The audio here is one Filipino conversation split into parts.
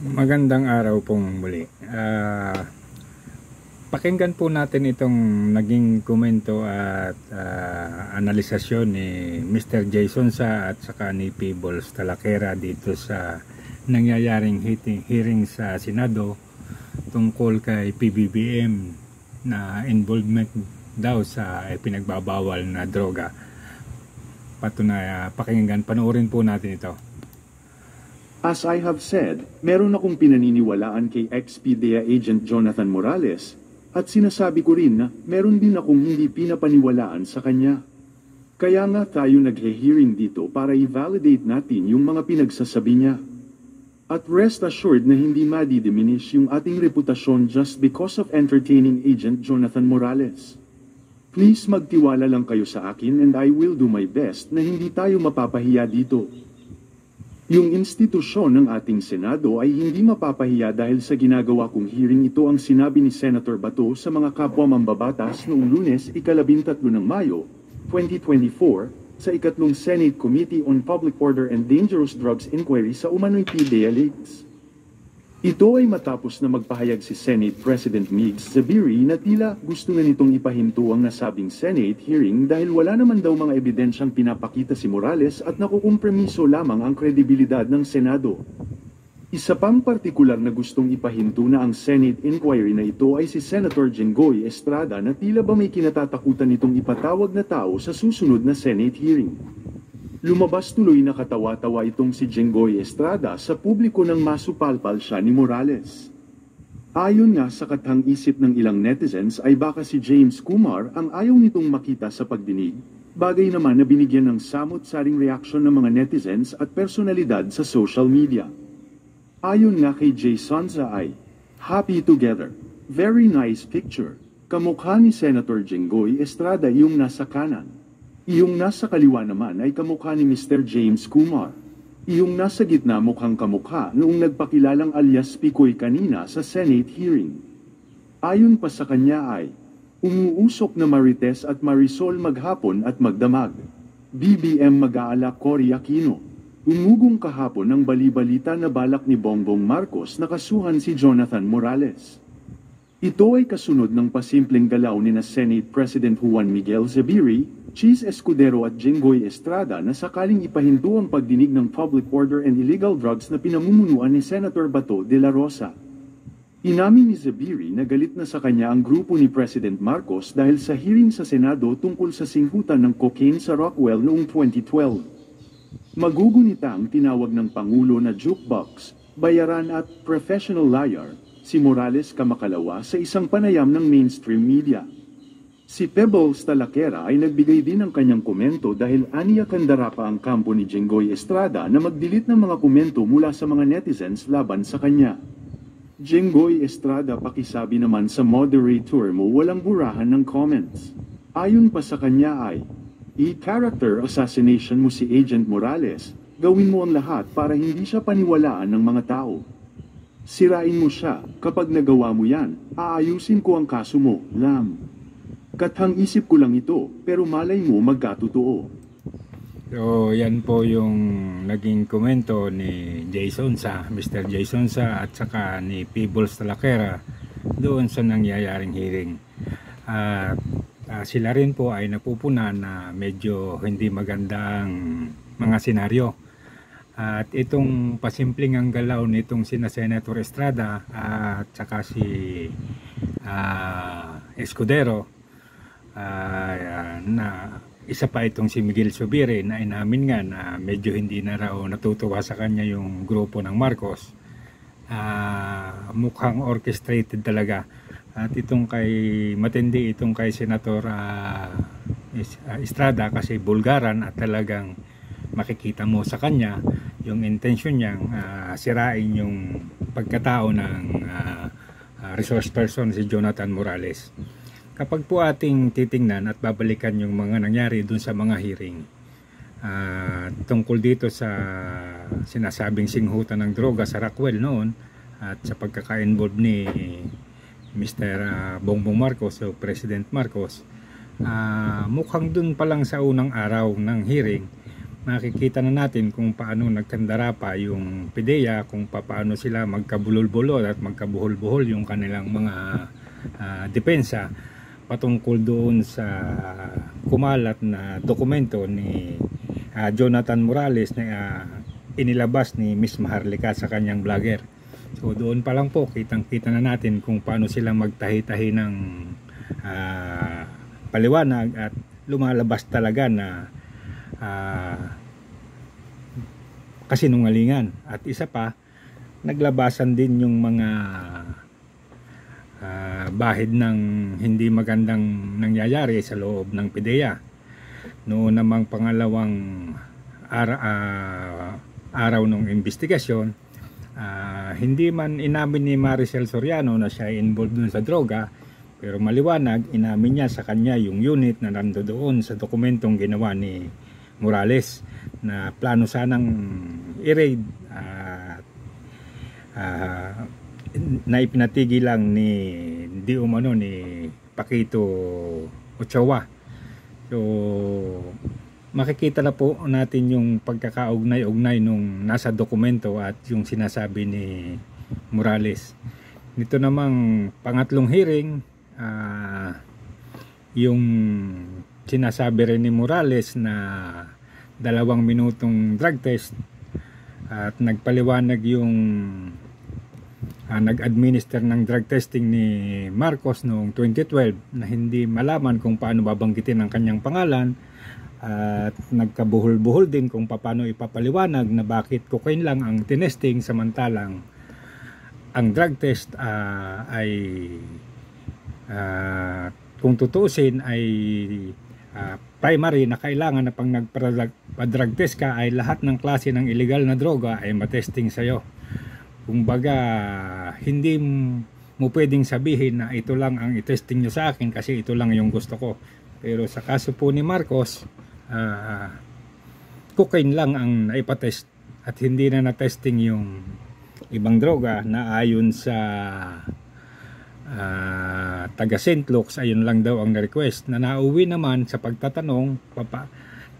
Magandang araw pong muli. Pakinggan po natin itong naging komento at analisasyon ni Mr. Jason Sa at saka ni Peebles Talakera dito sa nangyayaring hearing sa Senado tungkol kay PBBM na involvement daw sa pinagbabawal na droga. Pakinggan, panoorin po natin ito. As I have said, meron akong pinaniniwalaan kay ex-PDEA Agent Jonathan Morales at sinasabi ko rin na meron din akong hindi pinapaniwalaan sa kanya. Kaya nga tayo naghe-hearing dito para i-validate natin yung mga pinagsasabi niya. At rest assured na hindi madi-diminish yung ating reputasyon just because of entertaining Agent Jonathan Morales. Please magtiwala lang kayo sa akin and I will do my best na hindi tayo mapapahiya dito. Yung institusyon ng ating Senado ay hindi mapapahiya dahil sa ginagawa kong hearing. Ito ang sinabi ni Senator Bato sa mga kapwa mambabatas noong Lunes, 13 ng Mayo, 2024, sa ikatlong Senate Committee on Public Order and Dangerous Drugs Inquiry sa umano'y PDEA leaks. Ito ay matapos na magpahayag si Senate President Migs Zubiri na tila gusto na nitong ipahinto ang nasabing Senate hearing dahil wala naman daw mga ebidensyang pinapakita si Morales at nakukumpromiso lamang ang kredibilidad ng Senado. Isa pang partikular na gustong ipahinto na ang Senate inquiry na ito ay si Senator Jenggoy Estrada na tila ba may kinatatakutan nitong ipatawag na tao sa susunod na Senate hearing. Lumabas tuloy na katawa-tawa itong si Jenggoy Estrada sa publiko nang masupalpal siya ni Morales. Ayon nga sa kathang-isip ng ilang netizens ay baka si James Kumar ang ayaw nitong makita sa pagdinig, bagay naman na binigyan ng samot-saring reaksyon ng mga netizens at personalidad sa social media. Ayon nga kay Jason Sa ay, "Happy together, very nice picture, kamukha ni Senator Jenggoy Estrada yung nasa kanan. Iyong nasa kaliwa naman ay kamukha ni Mr. James Kumar. Iyong nasa gitna mukhang kamukha noong nagpakilalang alias Picoy kanina sa Senate hearing." Ayon pa sa kanya ay, "Umuusok na Marites at Marisol maghapon at magdamag. BBM mag-aala Cory Aquino. Umugong kahapon ng bali-balita na balak ni Bongbong Marcos na kasuhan si Jonathan Morales." Ito ay kasunod ng pasimpleng galaw ni na Senate President Juan Miguel Zubiri, Cheese Escudero at Jenggoy Estrada na sakaling ipahinto ang pagdinig ng public order and illegal drugs na pinamumunuan ni Senator Bato de la Rosa. Inamin ni Zubiri na galit na sa kanya ang grupo ni President Marcos dahil sa hearing sa Senado tungkol sa singkutan ng cocaine sa Rockwell noong 2012. Magugunita ang tinawag ng Pangulo na jukebox, bayaran at professional liar, si Morales kamakalawa sa isang panayam ng mainstream media. Si Peebles Talakera ay nagbigay din ng kanyang komento dahil aniya kandara pa ang kampo ni Jenggoy Estrada na mag-delete ng mga komento mula sa mga netizens laban sa kanya. Jenggoy Estrada, pakisabi naman sa moderator mo walang burahan ng comments. Ayon pa sa kanya ay, "I-character assassination mo si Agent Morales, gawin mo ang lahat para hindi siya paniwalaan ng mga tao. Sirain mo siya, kapag nagawa mo yan, aayusin ko ang kaso mo, lam. Kathang-isip ko lang ito, pero malay mo magkatotoo." So yan po yung naging komento ni Jason Sa, Mr. Jason Sa at saka ni Peebles Talakera doon sa nangyayaring hearing. At sila rin po ay napupunan na medyo hindi magandang mga senaryo. At itong pasimpleng ang galaw nitong sina Senator Estrada at saka si Escudero, na isa pa itong si Miguel Zubiri na inamin nga na medyo hindi na raw natutuwa sa kanya yung grupo ng Marcos. Mukhang orchestrated talaga. At itong matindi itong kay Senator Estrada kasi bulgaran at talagang makikita mo sa kanya yung intention niyang sirain yung pagkatao ng resource person si Jonathan Morales. Kapag po ating titingnan at babalikan yung mga nangyari dun sa mga hearing tungkol dito sa sinasabing singhutan ng droga sa Rockwell noon at sa pagkaka-involve ni Mr. Bongbong Marcos o President Marcos, mukhang dun pa lang sa unang araw ng hearing makikita na natin kung paano nagkandara pa yung PIDEA, kung paano sila magkabulol-bulol at magkabuhol-buhol yung kanilang mga depensa patungkol doon sa kumalat na dokumento ni Jonathan Morales na inilabas ni Miss Maharlika sa kanyang vlogger. So doon pa lang po kitang-kita na natin kung paano sila magtahi-tahi ng paliwanag at lumalabas talaga na kasinungalingan. At isa pa, naglabasan din yung mga bahid ng hindi magandang nangyayari sa loob ng PIDEA. Noon namang pangalawang araw ng investigasyon, hindi man inamin ni Maricel Soriano na siya ay involved dun sa droga, pero maliwanag, inamin niya sa kanya yung unit na nandoon sa dokumentong ginawa ni Morales na plano sanang i-raid na ipinatigil lang ni Paquito Ochoa. So makikita na po natin yung pagkakaugnay-ugnay nung nasa dokumento at yung sinasabi ni Morales. Nito namang pangatlong hearing, yung sinasabi rin ni Morales na 2 minutong drug test at nagpaliwanag yung nag-administer ng drug testing ni Marcos noong 2012 na hindi malaman kung paano babanggitin ang kanyang pangalan, at nagkabuhol-buhol din kung paano ipapaliwanag na bakit cocaine lang ang tinesting samantalang ang drug test ay kung tutuusin ay primary na kailangan na pang nagpa-drug test ka ay lahat ng klase ng illegal na droga ay matesting sa'yo. Kumbaga, hindi mo pwedeng sabihin na ito lang ang itesting nyo sa akin kasi ito lang yung gusto ko. Pero sa kaso po ni Marcos, cocaine lang ang naipatest at hindi na na-testing yung ibang droga na ayon sa taga St. Luke's, ayun lang daw ang request na nauwi naman sa pagtatanong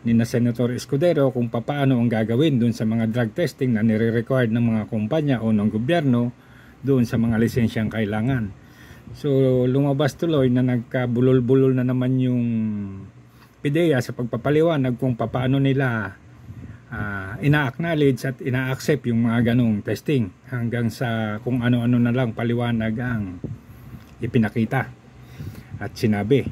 ni na Senator Escudero kung paano ang gagawin doon sa mga drug testing na nire-required ng mga kumpanya o ng gobyerno doon sa mga lisensyang kailangan. So lumabas tuloy na nagkabulol-bulol na naman yung PIDEA sa pagpapaliwanag kung paano nila ina-acknowledge at ina-accept yung mga ganong testing hanggang sa kung ano-ano na lang paliwanag ang ipinakita at sinabi.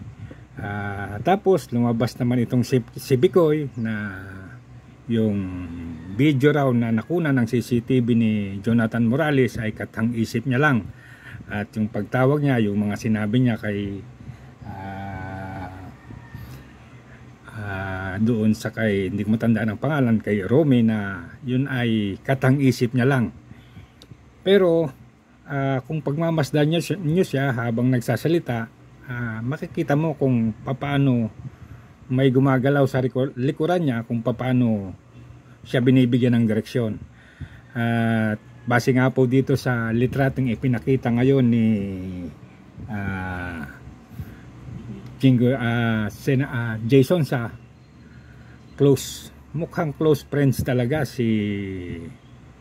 Tapos lumabas naman itong si Bicoy na yung video raw na nakuna ng CCTV ni Jonathan Morales ay katang-isip niya lang, at yung pagtawag niya, yung mga sinabi niya kay doon sa kay, hindi ko matandaan ang pangalan, kay Romy, na yun ay katang-isip niya lang. Pero kung pagmamasdan niyo siya habang nagsasalita, makikita mo kung paano may gumagalaw sa likuran niya, kung paano siya binibigyan ng direksyon. At base nga po dito sa litratong ipinakita ngayon ni Jason sa mukhang close friends talaga si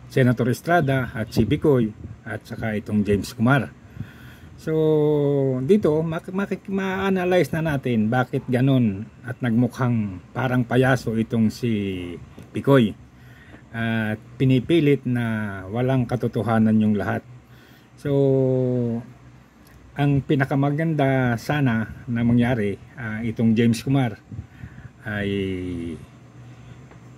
Senator Estrada at si Bicoy at saka itong James Kumar. So dito ma-analyze na natin bakit ganon at nagmukhang parang payaso itong si Bicoy at pinipilit na walang katotohanan yung lahat. So ang pinakamaganda sana na mangyari, itong James Kumar ay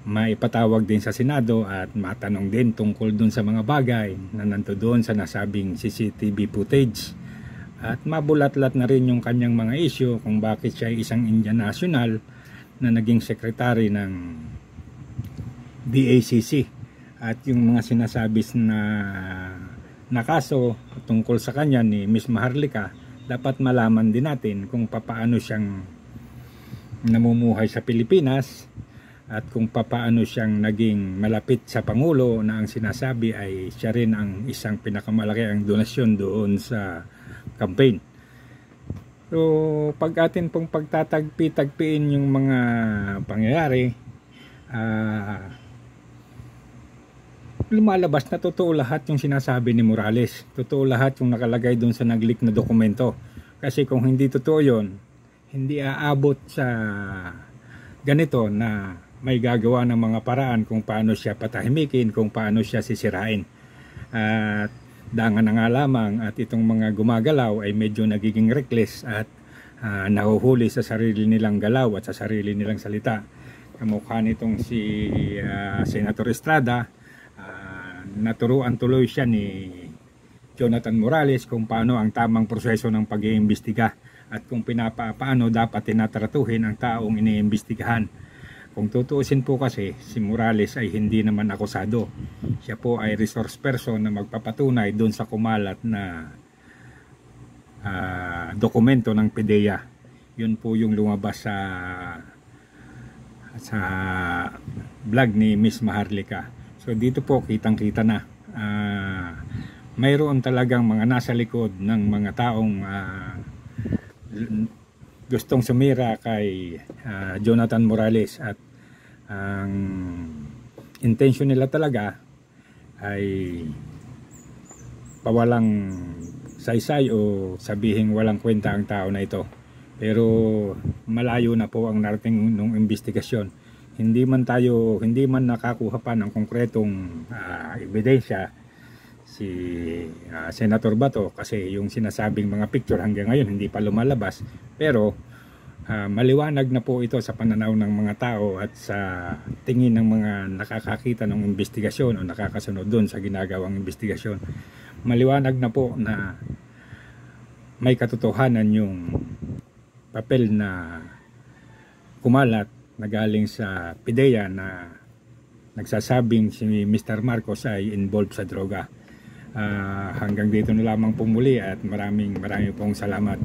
maipatawag din sa Senado at matanong din tungkol dun sa mga bagay na nandoon sa nasabing CCTV footage, at mabulatlat na rin yung kanyang mga issue kung bakit siya ay isang Indian national na naging secretary ng DACC, at yung mga sinasabis na kaso tungkol sa kanya ni Miss Maharlika, dapat malaman din natin kung paano siyang namumuhay sa Pilipinas at kung paano siyang naging malapit sa Pangulo na ang sinasabi ay siya rin ang isang pinakamalaki ang donasyon doon sa campaign. So pag atin pong pagtatagpi-tagpiin yung mga pangyayari, lumalabas na totoo lahat yung sinasabi ni Morales. Totoo lahat yung nakalagay dun sa nag-leak na dokumento. Kasi kung hindi totoo yun, hindi aabot sa ganito na may gagawa ng mga paraan kung paano siya patahimikin, kung paano siya sisirain. At dangan na nga lamang at itong mga gumagalaw ay medyo nagiging reckless at nahuhuli sa sarili nilang galaw at sa sarili nilang salita. Kamukha nitong si Senator Estrada, naturuan tuloy siya ni Jonathan Morales kung paano ang tamang proseso ng pag-iimbestiga at kung paano dapat tinatratuhin ang taong iniimbestigahan. Kung tutuusin po kasi, si Morales ay hindi naman akusado. Siya po ay resource person na magpapatunay doon sa kumalat na dokumento ng PDEA. Yun po yung lumabas sa vlog ni Miss Maharlika. So dito po kitang-kita na mayroon talagang mga nasa likod ng mga taong gustong sumira kay Jonathan Morales at ang intention nila talaga ay pawalang saysay o sabihing walang kwenta ang tao na ito. Pero malayo na po ang narating ng investigasyon. Hindi man nakakuha pa ng konkretong ebidensya si Senator Bato kasi yung sinasabing mga picture hanggang ngayon hindi pa lumalabas, pero maliwanag na po ito sa pananaw ng mga tao at sa tingin ng mga nakakakita ng investigasyon o nakakasunod doon sa ginagawang investigasyon. Maliwanag na po na may katotohanan yung papel na kumalat na galing sa PDEA na nagsasabing si Mr. Marcos ay involved sa droga. Hanggang dito na lamang po muli at maraming pong salamat.